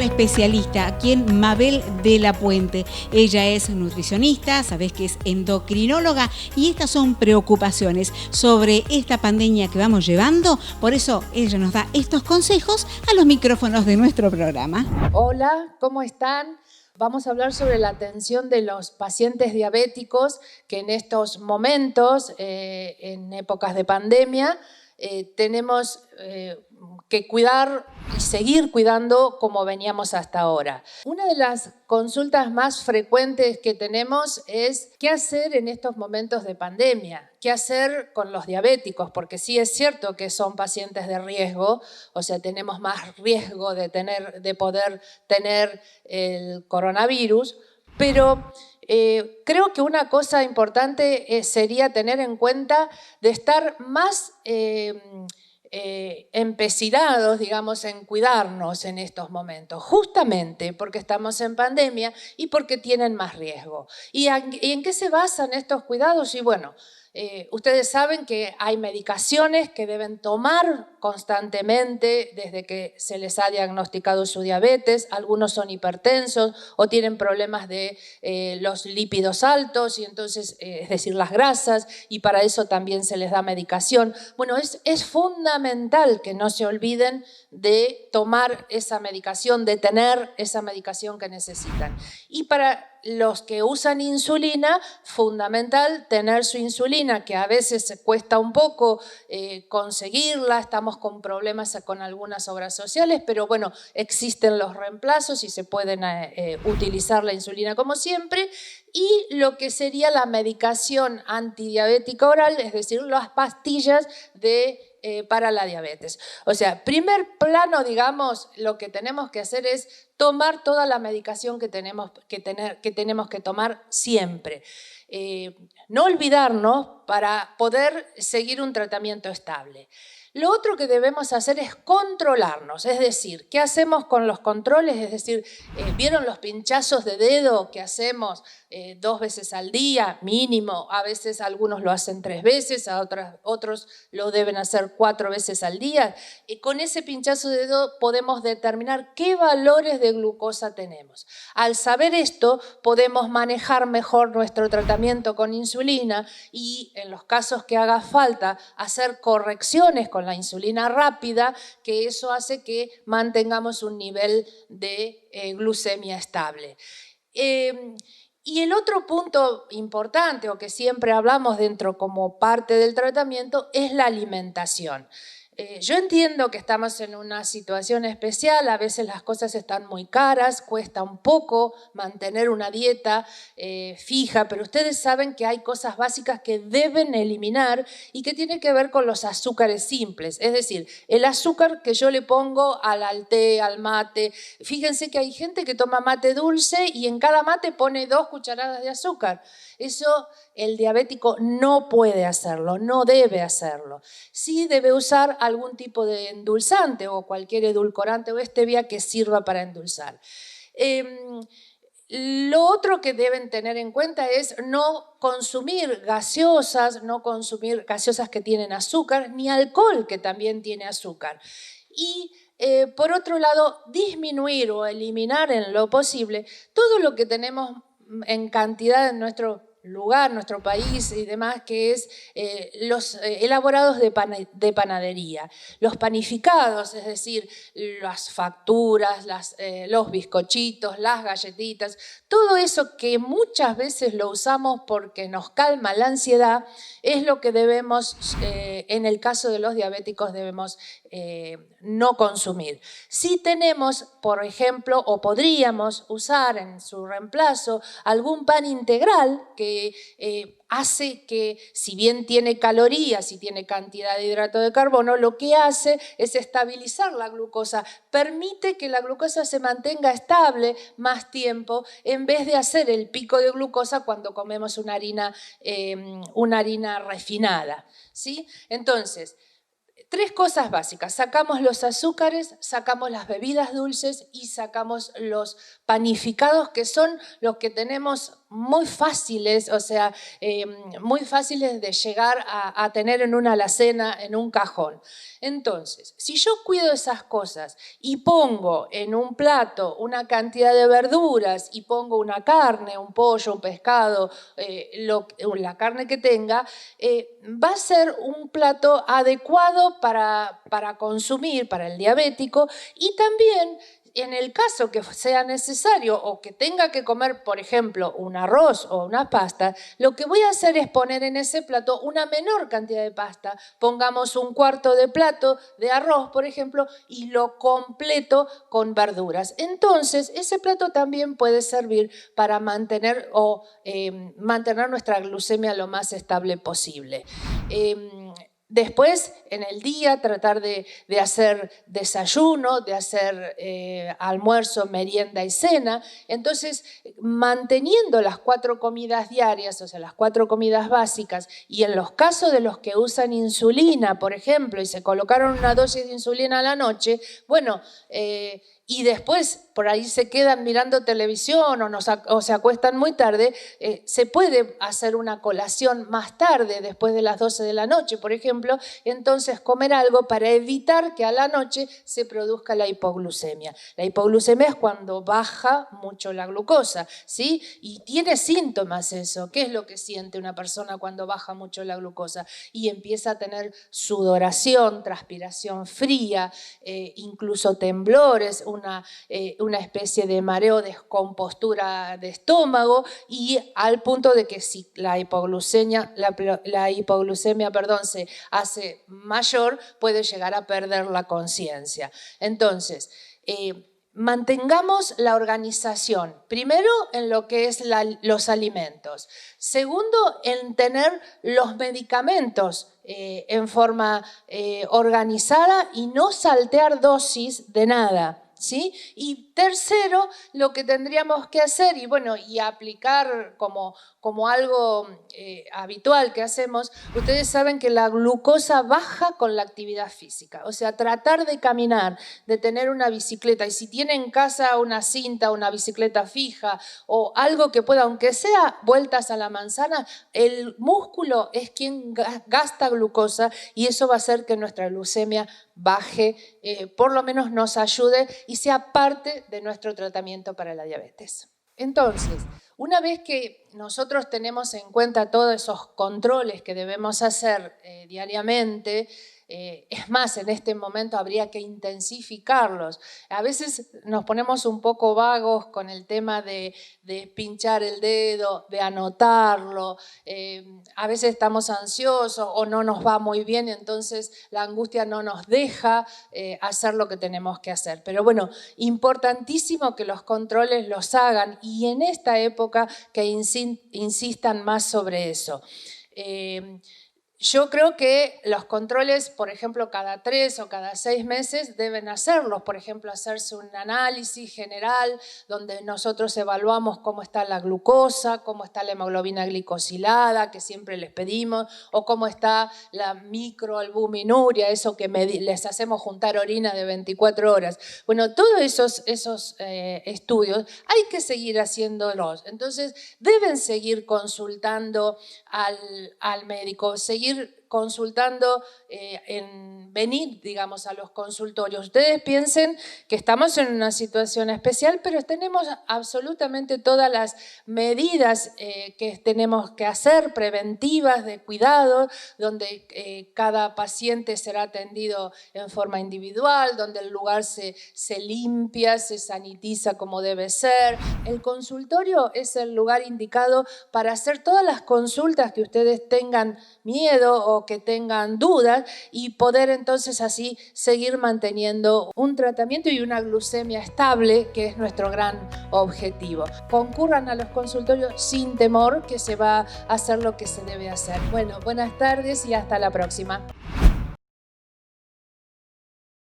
la especialista aquí en Mabel de la Puente. Ella es nutricionista, sabés que es endocrinóloga y estas son preocupaciones sobre esta pandemia que vamos llevando. Por eso ella nos da estos consejos a los micrófonos de nuestro programa. Hola, ¿cómo están? Vamos a hablar sobre la atención de los pacientes diabéticos que en estos momentos, en épocas de pandemia, tenemos que cuidar y seguir cuidando como veníamos hasta ahora. Una de las consultas más frecuentes que tenemos es ¿qué hacer en estos momentos de pandemia? ¿Qué hacer con los diabéticos? Porque sí es cierto que son pacientes de riesgo, o sea, tenemos más riesgo de poder tener el coronavirus, pero creo que una cosa importante sería tener en cuenta de estar más empecinados, digamos, en cuidarnos en estos momentos, justamente porque estamos en pandemia y porque tienen más riesgo. ¿Y en qué se basan estos cuidados? Y bueno, ustedes saben que hay medicaciones que deben tomar constantemente desde que se les ha diagnosticado su diabetes. Algunos son hipertensos o tienen problemas de los lípidos altos, y entonces, es decir, las grasas, y para eso también se les da medicación. Bueno, es fundamental que no se olviden de tomar esa medicación, de tener esa medicación que necesitan. Y para los que usan insulina, fundamental tener su insulina, que a veces cuesta un poco conseguirla, estamos con problemas con algunas obras sociales, pero bueno, existen los reemplazos y se pueden utilizar la insulina como siempre. Y lo que sería la medicación antidiabética oral, es decir, las pastillas para la diabetes. O sea, primer plano, digamos, lo que tenemos que hacer es tomar toda la medicación que tenemos que tomar siempre. No olvidarnos para poder seguir un tratamiento estable. Lo otro que debemos hacer es controlarnos, es decir, ¿qué hacemos con los controles? Es decir, ¿vieron los pinchazos de dedo que hacemos 2 veces al día mínimo? A veces algunos lo hacen 3 veces, otros lo deben hacer 4 veces al día. Con ese pinchazo de dedo podemos determinar qué valores de glucosa tenemos. Al saber esto, podemos manejar mejor nuestro tratamiento con insulina y, en los casos que haga falta, hacer correcciones con la insulina rápida, que eso hace que mantengamos un nivel de glucemia estable. Y el otro punto importante, o que siempre hablamos dentro como parte del tratamiento, es la alimentación. Yo entiendo que estamos en una situación especial, a veces las cosas están muy caras, cuesta un poco mantener una dieta fija, pero ustedes saben que hay cosas básicas que deben eliminar y que tienen que ver con los azúcares simples, es decir, el azúcar que yo le pongo al té, al mate. Fíjense que hay gente que toma mate dulce y en cada mate pone 2 cucharadas de azúcar. Eso el diabético no puede hacerlo, no debe hacerlo. Sí debe usar algún tipo de endulzante o cualquier edulcorante o stevia que sirva para endulzar. Lo otro que deben tener en cuenta es no consumir gaseosas, no consumir gaseosas que tienen azúcar, ni alcohol que también tiene azúcar. Y por otro lado, disminuir o eliminar en lo posible todo lo que tenemos en cantidad en nuestro lugar, nuestro país y demás, que es los elaborados de panadería, los panificados, es decir, las facturas, los bizcochitos, las galletitas, todo eso que muchas veces lo usamos porque nos calma la ansiedad, es lo que debemos, en el caso de los diabéticos, debemos no consumir. Si tenemos, por ejemplo, o podríamos usar en su reemplazo algún pan integral que hace que, si bien tiene calorías y tiene cantidad de hidrato de carbono, lo que hace es estabilizar la glucosa, permite que la glucosa se mantenga estable más tiempo en vez de hacer el pico de glucosa cuando comemos una harina refinada, ¿sí? Entonces, 3 cosas básicas: sacamos los azúcares, sacamos las bebidas dulces y sacamos los panificados, que son los que tenemos muy fáciles, o sea, muy fáciles de llegar a tener en una alacena, en un cajón. Entonces, si yo cuido esas cosas y pongo en un plato una cantidad de verduras y pongo una carne, un pollo, un pescado, la carne que tenga, va a ser un plato adecuado para consumir, para el diabético, y también en el caso que sea necesario o que tenga que comer, por ejemplo, un arroz o una pasta, lo que voy a hacer es poner en ese plato una menor cantidad de pasta. Pongamos un cuarto de plato de arroz, por ejemplo, y lo completo con verduras. Entonces, ese plato también puede servir para mantener nuestra glucemia lo más estable posible. Después, en el día, tratar de hacer desayuno, de hacer almuerzo, merienda y cena. Entonces, manteniendo las 4 comidas diarias, o sea, las 4 comidas básicas, y en los casos de los que usan insulina, por ejemplo, y se colocaron una dosis de insulina a la noche, bueno, y después por ahí se quedan mirando televisión o se acuestan muy tarde, se puede hacer una colación más tarde, después de las 12 de la noche, por ejemplo, entonces comer algo para evitar que a la noche se produzca la hipoglucemia. La hipoglucemia es cuando baja mucho la glucosa, ¿sí? Y tiene síntomas eso. ¿Qué es lo que siente una persona cuando baja mucho la glucosa? Y empieza a tener sudoración, transpiración fría, incluso temblores, una especie de mareo, descompostura de estómago, y al punto de que si la hipoglucemia se hace mayor, puede llegar a perder la conciencia. Entonces, mantengamos la organización, primero en lo que es los alimentos, segundo en tener los medicamentos en forma organizada y no saltear dosis de nada. ¿Sí? Y tercero, lo que tendríamos que hacer y aplicar como algo habitual que hacemos, ustedes saben que la glucosa baja con la actividad física, o sea, tratar de caminar, de tener una bicicleta, y si tienen en casa una cinta, una bicicleta fija o algo que pueda, aunque sea vueltas a la manzana, el músculo es quien gasta glucosa y eso va a hacer que nuestra glucemia baje, por lo menos nos ayude y sea parte de nuestro tratamiento para la diabetes. Entonces, una vez que nosotros tenemos en cuenta todos esos controles que debemos hacer diariamente, es más, en este momento habría que intensificarlos. A veces nos ponemos un poco vagos con el tema de pinchar el dedo, de anotarlo. A veces estamos ansiosos o no nos va muy bien, entonces la angustia no nos deja hacer lo que tenemos que hacer. Pero bueno, importantísimo que los controles los hagan y en esta época que insistan más sobre eso. Yo creo que los controles, por ejemplo, cada 3 o cada 6 meses deben hacerlos. Por ejemplo, hacerse un análisis general donde nosotros evaluamos cómo está la glucosa, cómo está la hemoglobina glicosilada, que siempre les pedimos, o cómo está la microalbuminuria, eso que les hacemos juntar orina de 24 horas. Bueno, todos esos estudios hay que seguir haciéndolos. Entonces, deben seguir consultando al médico, seguir consultando, venir, digamos, a los consultorios. Ustedes piensen que estamos en una situación especial, pero tenemos absolutamente todas las medidas que tenemos que hacer, preventivas, de cuidado, donde cada paciente será atendido en forma individual, donde el lugar se limpia, se sanitiza como debe ser. El consultorio es el lugar indicado para hacer todas las consultas que ustedes tengan miedo o que tengan dudas y poder entonces así seguir manteniendo un tratamiento y una glucemia estable, que es nuestro gran objetivo. Concurran a los consultorios sin temor, que se va a hacer lo que se debe hacer. Bueno, buenas tardes y hasta la próxima.